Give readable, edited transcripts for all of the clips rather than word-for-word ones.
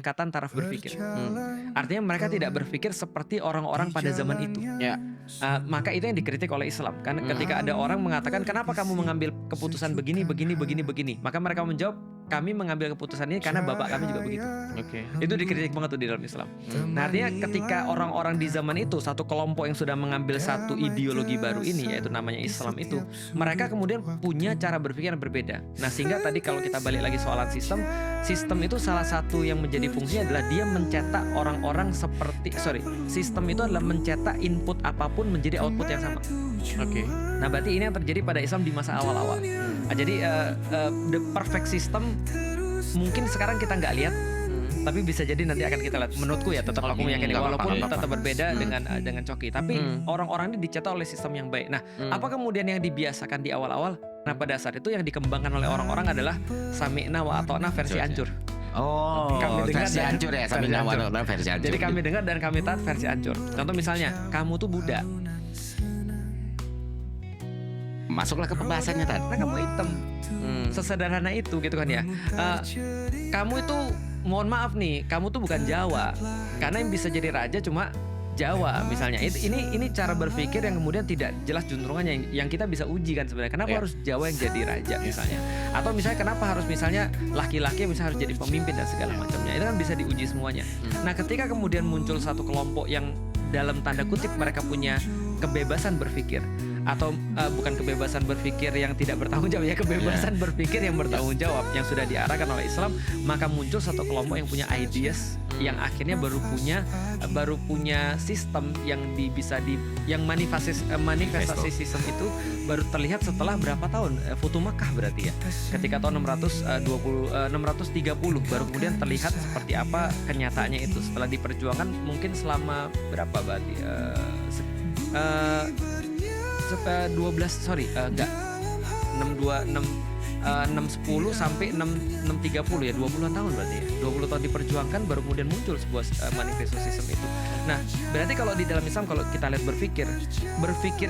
peningkatan taraf berpikir. Artinya mereka tidak berpikir seperti orang-orang pada zaman itu. Ya. Maka itu yang dikritik oleh Islam. Karena ketika ada orang mengatakan, kenapa kamu mengambil keputusan begini, begini, maka mereka menjawab, kami mengambil keputusan ini karena bapak kami juga begitu. Oke. Itu dikritik banget tuh di dalam Islam. Nah, artinya ketika orang-orang di zaman itu, satu kelompok yang sudah mengambil satu ideologi baru ini, yaitu namanya Islam itu, mereka kemudian punya cara berpikir yang berbeda. Nah, sehingga tadi kalau kita balik lagi soalan sistem itu salah satu yang menjadi fungsinya adalah dia mencetak orang-orang sistem itu adalah mencetak input apapun menjadi output yang sama. Oke. Nah, berarti ini yang terjadi pada Islam di masa awal-awal. Jadi the perfect system mungkin sekarang kita nggak lihat, tapi bisa jadi nanti akan kita lihat. Menurutku ya, tetap aku meyakini walaupun tetap berbeda dengan Coki, tapi orang-orang ini dicetak oleh sistem yang baik. Nah, apa kemudian yang dibiasakan di awal-awal? Nah, pada saat itu yang dikembangkan oleh orang-orang adalah sami'na wa ata'na versi hancur. Oh, Kami dengar versi dan- hancur ya, versi sambil hancur. nawar versi hancur. Jadi kami dengar dan kami taat versi hancur. Contoh misalnya, kamu tuh Buddha, Masuklah ke pembahasannya tadi. karena kamu hitam. Sesederhana itu gitu kan ya. Kamu itu mohon maaf nih, kamu tuh bukan Jawa. Karena yang bisa jadi raja cuma Jawa misalnya. Ini cara berpikir yang kemudian tidak jelas juntrungannya yang kita bisa uji kan sebenarnya. Kenapa harus Jawa yang jadi raja misalnya? Atau misalnya kenapa harus misalnya laki-laki misalnya harus jadi pemimpin dan segala macamnya. Itu kan bisa diuji semuanya. Nah, ketika kemudian muncul satu kelompok yang dalam tanda kutip mereka punya kebebasan berpikir, atau bukan kebebasan berpikir yang tidak bertanggung jawab ya, kebebasan berpikir yang bertanggung jawab yang sudah diarahkan oleh Islam, maka muncul satu kelompok yang punya ideas yang akhirnya baru punya sistem yang yang manifestasi sistem itu baru terlihat setelah berapa tahun? Futuh Makkah berarti ya. Ketika tahun 630 baru kemudian terlihat seperti apa kenyataannya itu setelah diperjuangkan mungkin selama berapa berarti 610 sampai 630 ya, 20-an tahun berarti ya. 20 tahun diperjuangkan baru kemudian muncul sebuah manifesto sistem itu. Nah, berarti kalau di dalam Islam kalau kita lihat berpikir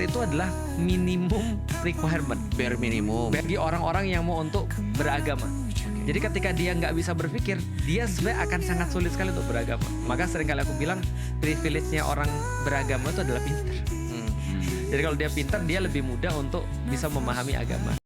itu adalah minimum requirement, Bare minimum. bagi orang-orang yang mau untuk beragama. Jadi ketika dia nggak bisa berpikir, dia sebenarnya akan sangat sulit sekali untuk beragama. Maka seringkali aku bilang privilege-nya orang beragama itu adalah pintar. Jadi kalau dia pintar, dia lebih mudah untuk bisa memahami agama.